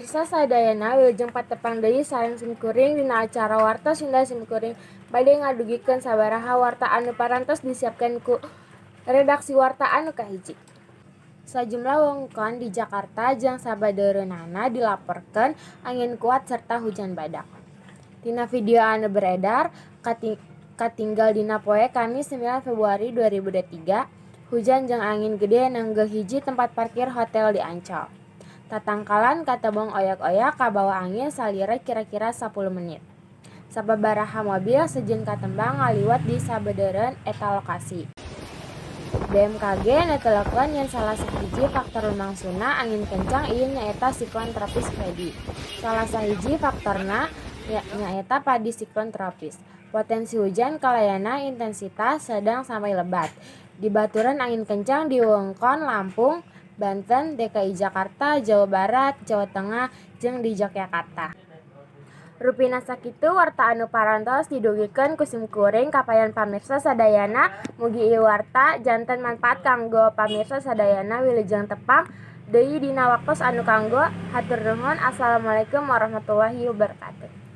pamirsa sadayana wilujeng patepang deui sareng simkuring dina acara Warta Sunda Simkuring bade ngadugikeun sabaraha warta anu parantos disiapkeun ku redaksi warta anu kahiji. Sajumlah wewengkon di Jakarta jeung sabadeureunana dilaporkeun angin kuat serta hujan badak. Tina video anu beredar katinggal dina poe Kamis 9 Februari 2023, hujan jeung angin gede nenggel hiji tempat parkir hotel di Ancol. Tatangkalan katebong oyak-oyak ka bawah angin salira kira-kira 10 menit. Sababaraha mobil sejeun katembang ngaliwat di sabeudeureuan eta lokasi. BMKG netelekeun yen salah sahiji faktor lumangsungna angin kencang ieu nyaeta siklon tropis Freddy. Salah sahiji faktorna nyaeta padi siklon tropis. Potensi hujan kalayana intensitas sedang sampai lebat. Dibaturan angin kencang di wewengkon Lampung, Banten, DKI Jakarta, Jawa Barat, Jawa Tengah, jeung di Yogyakarta. Rupina sakitu warta anu parantos didugikeun ku simkuring kapayan pamirsa sadayana. Mugi ieu warta janten manfaat kanggo pamirsa sadayana wilujeng tepang deui dina waktos anu kanggo. Hatur nuhun. Assalamualaikum warahmatullahi wabarakatuh.